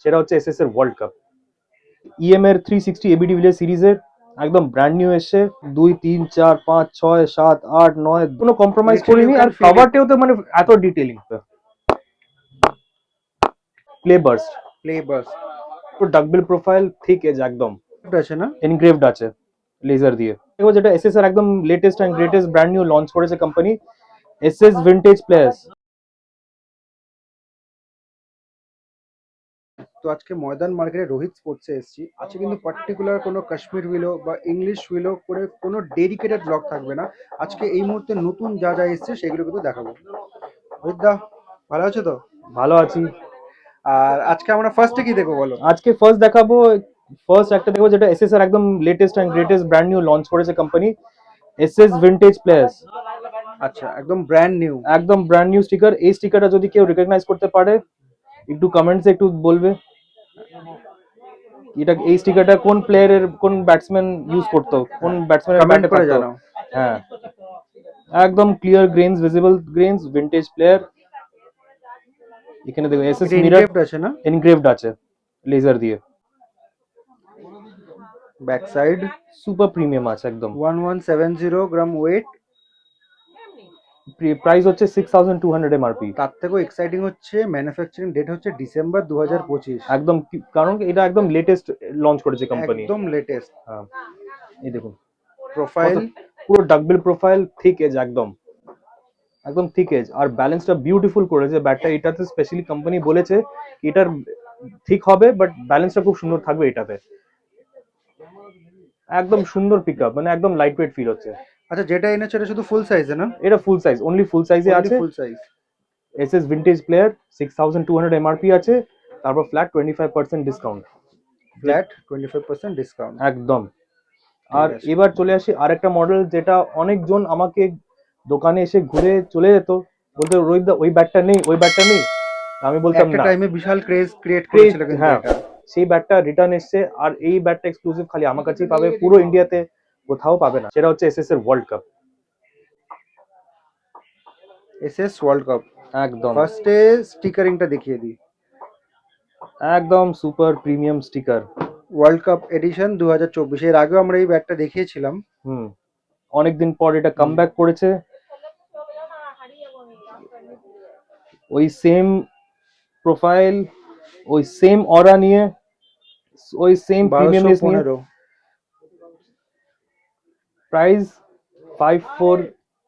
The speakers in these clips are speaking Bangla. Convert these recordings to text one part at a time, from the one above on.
সেটা হচ্ছে এসএস এর ওয়ার্ল্ড কাপ। ইএম এর 360 এবি ডিভিলিয়ার সিরিজের একদম ব্র্যান্ড নিউ এসছে। 2 3 4 5 6 7 8 9 কোনো কম্প্রোমাইজ Literally করিনি। you আর can feel it. কভারটাও তো মানে এত detailing. Play burst, play bus duckbill profile, ঠিক এজ একদম আছে না? এনগ্রেভড আছে লেজার দিয়ে। দেখো যেটা এসএস এর একদম latest and greatest brand new launch করেছে কোম্পানি, এসএস ভিনটেজ প্লেয়ার্স। তো আজকে ময়দান মার্কেটে রোহিত স্পোর্টসে এসেছি। আজকে কিন্তু পার্টিকুলার কোনো কাশ্মীর উইলো বা ইংলিশ উইলো করে কোনো ডেডিকেটেড ব্লগ থাকবে না। আজকে এই মুহূর্তে নতুন যা যা এসছে সেগুলো কিন্তু দেখাবো। রোহিত দা, ভালো আছো তো? ভালো আছি। আর আজকে আমরা ফার্স্টে কি দেখবো বলো? আজকে ফার্স্ট দেখাবো, ফার্স্ট একটা দেখবো যেটা এসএস এর একদম latest and greatest brand new launch করেছে কোম্পানি, এসএস ভিনটেজ প্লেয়ার্স। আচ্ছা, একদম ব্র্যান্ড নিউ। একদম ব্র্যান্ড নিউ স্টিকার। এই স্টিকারটা যদি কেউ রিকগনাইজ করতে পারে একটু কমেন্টসে একটু বলবে। এটা এই স্টিকারটা কোন প্লেয়ারের কোন ব্যাটসম্যান ইউজ করতো, কোন ব্যাটসম্যানের কমেন্ট ব্যাটে করে থাকতো। জানাও। হ্যাঁ, একদম clear grains, visible grains, vintage player. এখানে দেখো এসএস এটা মিরর এনগ্রেভড আছে না? এনগ্রেভড আছে লেজার দিয়ে। ব্যাক সাইড সুপার প্রিমিয়াম আছে একদম। 1170 গ্রাম ওয়েট। প্রাইস হচ্ছে 6200 এমআরপি। তার থেকেও এক্সাইটিং হচ্ছে ম্যানুফ্যাকচারিং ডেট হচ্ছে ডিসেম্বর 2025। একদম কারণ এটা একদম লেটেস্ট লঞ্চ করেছে কোম্পানি। একদম লেটেস্ট হ্যাঁ, এই দেখুন প্রোফাইল। পুরো ডাকবিল প্রোফাইল, থিক এজ একদম, একদম থিক এজ। আর ব্যালেন্সটা বিউটিফুল করেছে ব্যাটটা। এটাতে স্পেশালি কোম্পানি বলেছে এটার ঠিক হবে বাট ব্যালেন্সটা খুব সুন্দর থাকবে এটাতে। একদম সুন্দর পিকআপ, মানে একদম লাইট ওয়েট ফিল হচ্ছে। আচ্ছা, যেটা এনেছে এটা শুধু ফুল সাইজে না? এটা ফুল সাইজ, অনলি ফুল সাইজে আছে। ফুল size. SS vintage player 6200 MRP আছে, তারপর ফ্ল্যাট 25% ডিসকাউন্ট। Flat 25% discount. একদম। আর ঠিক আছে। এবার চলে আসি আরেকটা মডেল, যেটা অনেকজন আমাকে দোকানে এসে ঘুরে চলে যেত, বলতে রোহিত দা ওই ব্যাটটা নেই, ওই ব্যাটটা নেই। আমি বলতাম একটা না। টাইমে বিশাল ক্রেজ ক্রিয়েট করেছিল কিন্তু হ্যাঁ, এটা। সেই ব্যাটটা রিটার্ন এসছে। আর এই ব্যাটটা এক্সক্লুসিভ খালি আমার কাছেই পাবে, পুরো ইন্ডিয়াতে কোথাও পাবে না। সেটা হচ্ছে এসএস এর world cup. SS world cup. একদম ফার্স্টে স্টিকারিংটা দেখিয়ে দিই। একদম super premium sticker. World cup edition 2024। এর আগেও আমরা এই ব্যাটটা দেখিয়েছিলাম। হুম, অনেকদিন পর এটা কামব্যাক করেছে। ওই সেম প্রোফাইল, ওই সেম অরা নিয়ে, ওই সেম প্রিমিয়ামনেস নিয়ে। 1215। প্রাইস 5640।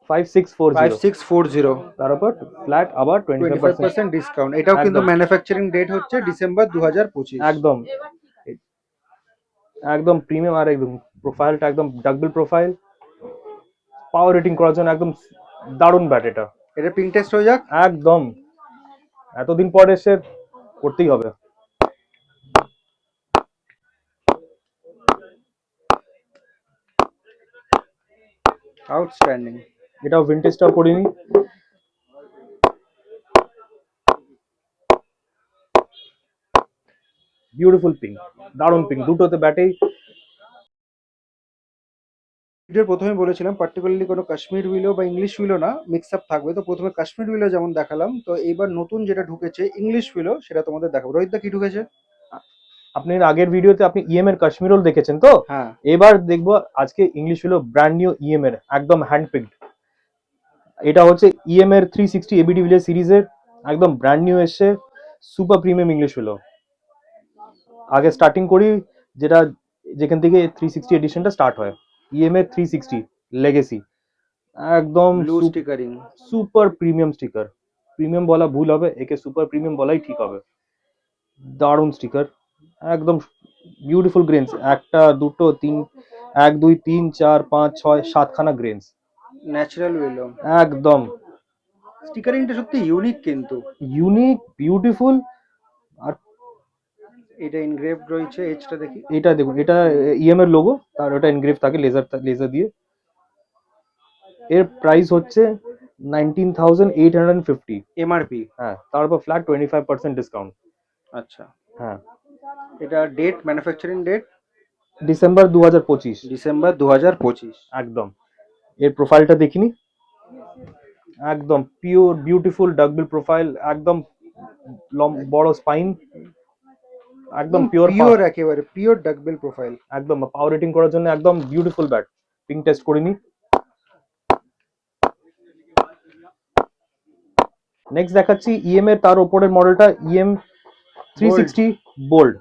5640। তার উপর ফ্ল্যাট আবার 25%। 25% ডিসকাউন্ট। এটাও কিন্তু একদম ম্যানুফ্যাকচারিং ডেট হচ্ছে ডিসেম্বর 2025। একদম একদম প্রিমিয়াম। আর একদম প্রোফাইলটা একদম ডাকবিল প্রোফাইল, পাওয়ার রেটিং করার জন্য একদম দারুণ ব্যাট এটা। এটা পিং টেস্ট হয়ে যাক। একদম, এতদিন পর এসে করতেই হবে। আউটস্ট্যান্ডিং। এটাও ভিনটেজটাও করিনি। বিউটিফুল পিঙ্ক, দারুণ পিঙ্ক দুটোতে ব্যাটেই। ভিডিওর প্রথমে বলেছিলাম পার্টিকুলারলি কোনো কাশ্মীর উইলো বা ইংলিশ উইলো না, মিক্স আপ থাকবে। তো প্রথমে কাশ্মীর উইলো যেমন দেখালাম, তো এইবার নতুন যেটা ঢুকেছে ইংলিশ উইলো সেটা তোমাদের দেখাবো। রোহিতদা, কি ঢুকেছে? আপনি আগের ভিডিওতে আপনি ইএম এর কাশ্মীরল দেখেছেন তো, হ্যাঁ। এবার দেখবো আজকে ইংলিশ হলো ব্র্যান্ড নিউ ইএম এর একদম হ্যান্ড পিকড। এটা হচ্ছে ইএম এর 360 এবি ডিভিলিয়ার সিরিজের একদম ব্র্যান্ড নিউ এসছে, সুপার প্রিমিয়াম ইংলিশ হলো। আগে স্টার্টিং করি যেটা, যেখান থেকে 360 এডিশনটা স্টার্ট হয়, ইএম এর 360 লেগেসি। একদম blue stickering. Super premium sticker. Premium বলা ভুল হবে, একে সুপার প্রিমিয়াম বলাই ঠিক হবে। দারুণ স্টিকার, একদম বিউটিফুল গ্রেনস। একটা দুটো তিন, 1 2 3 4 5 6 7খানা গ্রেনস। ন্যাচারাল উইলো। একদম স্টিকারিংটা সত্যি ইউনিক কিন্তু। Unique, beautiful. আর এটা ইনগ্রেভড রয়েছে, এজটা দেখি। এটা দেখুন, এটা ইএম এর লোগো, আর ওটা এনগ্রেভ থাকে লেজার, লেজার দিয়ে। এর প্রাইস হচ্ছে 19,850 এমআরপি। হ্যাঁ, তারপর ফ্ল্যাট 25% ডিসকাউন্ট। আচ্ছা, হ্যাঁ, এটা date, manufacturing date December 2025। December 2025। একদম। এর প্রোফাইলটা দেখিনি, একদম পিওর বিউটিফুল ডাকবিল প্রোফাইল, একদম বড় স্পাইন। একদম পিওর পিওর, একেবারে পিওর ডাকবেল প্রোফাইল। একদম পাওয়ার রেটিং করার জন্য একদম বিউটিফুল ব্যাট। পিং টেস্ট করিনি। নেক্সট দেখাচ্ছি ইএম এর তার উপরের মডেলটা ইএম 360 বোল্ড।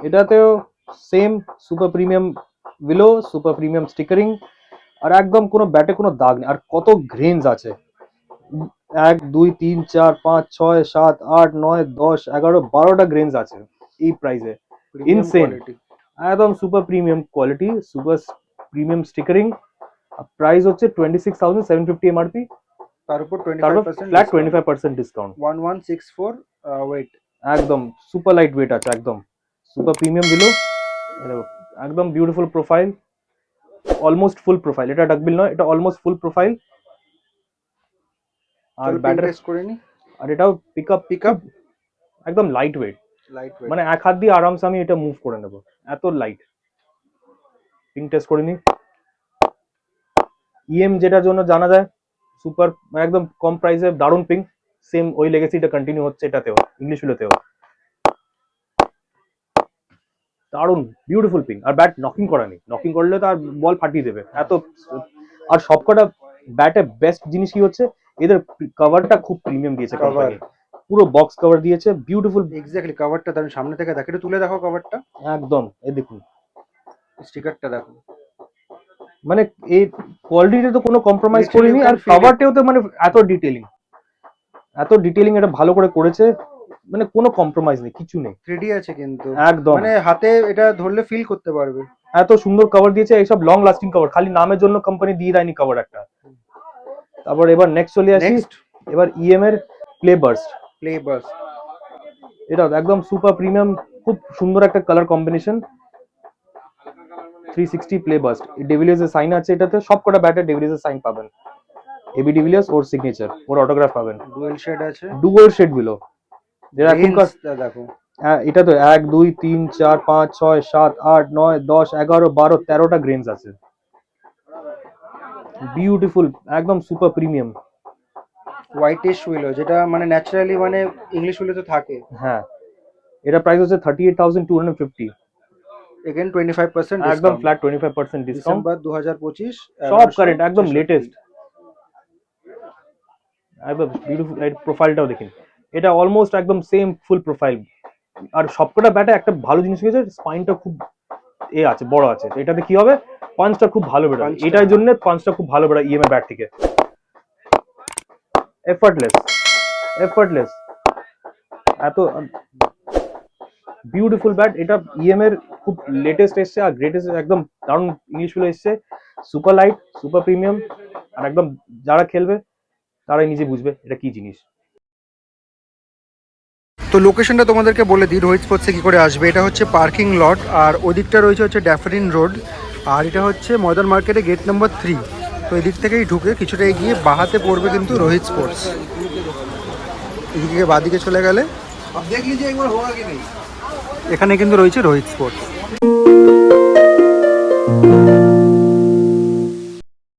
এটাতেও same super premium willow, super premium stickering, আর একদম কোনো ব্যাটে কোনো দাগ নেই। আর কত গ্রেনস আছে, 1 2 3 4 5 6 7 8 9 10 11 12টা গ্রেনস আছে এই প্রাইসে। ইনসেন, একদম super premium quality, super premium stickering. Price হচ্ছে 26,750 এমআরপি, তার উপর ফ্ল্যাট 25% ডিসকাউন্ট। 1164 ওয়েট, একদম সুপার লাইট ওয়েট আছে, একদম সুপার প্রিমিয়াম দিলো। একদম beautiful profile, almost full profile. এটা ডাকবিল নয়, এটা অলমোস্ট ফুল প্রোফাইল। আর ব্যাটারি টেস্ট করে নি। আর এটাও পিকআপ একদম লাইট ওয়েট, মানে এক হাত দিয়ে আরামসে আমি এটা মুভ করে নেব, এত লাইট। পিং টেস্ট করে নি। ইএম যেটার জন্য জানা যায়, সুপার একদম কম প্রাইসে দারুণ পিং। সেম ওই লেগেসিটা কন্টিনিউ হচ্ছে এটাতেও, ইংলিশ উইলোতেও। দারুণ বিউটিফুল পিং। আর ব্যাট নকিং করা নেই, নকিং করলে তো আর বল ফাটিয়ে দেবে এত। আর সবকটা ব্যাটে বেস্ট জিনিস কি হচ্ছে, এদের কভারটা খুব প্রিমিয়াম দিয়েছে কোম্পানি, পুরো বক্স কভার দিয়েছে, বিউটিফুল। এক্স্যাক্টলি, কভারটা দারুণ। সামনে থেকে দেখো, একটু তুলে দেখো কভারটা। একদম, এই দেখুন স্টিকারটা দেখো, মানে এই কোয়ালিটিতে তো কোনো কম্প্রোমাইজ করিনি। আর কভারটাও তো মানে এত ডিটেইলিং এটা ভালো করে করেছে, মানে কোনো কম্প্রোমাইজ নেই, কিছু নেই। 3D আছে কিন্তু, একদম মানে হাতে এটা ধরলে ফিল করতে পারবে। এত সুন্দর কভার দিয়েছে, এইসব লং লাস্টিং কভার, খালি নামের জন্য কোম্পানি দিয়ে দেয়নি কভার একটা। তারপর এবার নেক্সট চলে আসি, এবার ইএম এর প্লে বার্স্ট। এটা একদম সুপার প্রিমিয়াম, খুব সুন্দর একটা colour combination. 360 play burst, de Villiers এর সাইন আছে এটাতে। সবকটা ব্যাটে ডেভিলিয়ার্স এর সাইন পাবেন, এবি ডিভিলিয়ার্স ওর সিগনেচার, ওর অটোগ্রাফ পাবেন। ডুয়াল শেড আছে, ডুয়াল শেড গুলো যেটা এখনকার দেখো। হ্যাঁ, এটা তো 1 2 3 4 5 6 7 8 9 10 11 12 13টা গ্রেনস আছে। বিউটিফুল, একদম সুপার প্রিমিয়াম হোয়াইটিশ উইলো, যেটা মানে ন্যাচারালি মানে ইংলিশ উইলো তো থাকে। হ্যাঁ, এটা প্রাইস হচ্ছে 38,250। এগেন 25% একদম ফ্ল্যাট 25% ডিসকাউন্ট। ডিসেম্বর 2025, সব কারেন্ট, একদম লেটেস্ট, একদম বিউটিফুল। এর প্রোফাইলটাও দেখুন, এটা অলমোস্ট একদম সেম ফুল প্রোফাইল। আর সবকটা ব্যাটে একটা ভালো জিনিস হয়েছে, স্পাইনটা খুব আছে, বড় আছে। এটাতে কি হবে, পাঞ্চটা খুব ভালো বেরোয়, এটার জন্য পাঞ্চটা খুব ভালো বেরোয় ইএম এর ব্যাট থেকে। এফর্টলেস এত বিউটিফুল ব্যাট। এটা ইএম এর খুব লেটেস্ট এসছে, আর গ্রেটেস্ট, একদম দারুণ ইংলিশ গুলো এসছে। সুপার লাইট, সুপার প্রিমিয়াম, আর একদম যারা খেলবে তারাই নিজে বুঝবে এটা কি জিনিস। তো লোকেশনটা তোমাদেরকে বলে দিই, রোহিত স্পোর্টসে কী করে আসবে। এটা হচ্ছে পার্কিং লট, আর ওদিকটা রয়েছে ড্যাফোডিন রোড, আর এটা হচ্ছে মডার্ন মার্কেটে গেট নাম্বার 3। তো এদিক থেকেই ঢুকে কিছুটা এগিয়ে বাহাতে পড়বে কিন্তু রোহিত স্পোর্টস। এদিকে বাদিকে চলে গেলে এখানে কিন্তু রয়েছে রোহিত স্পোর্টস।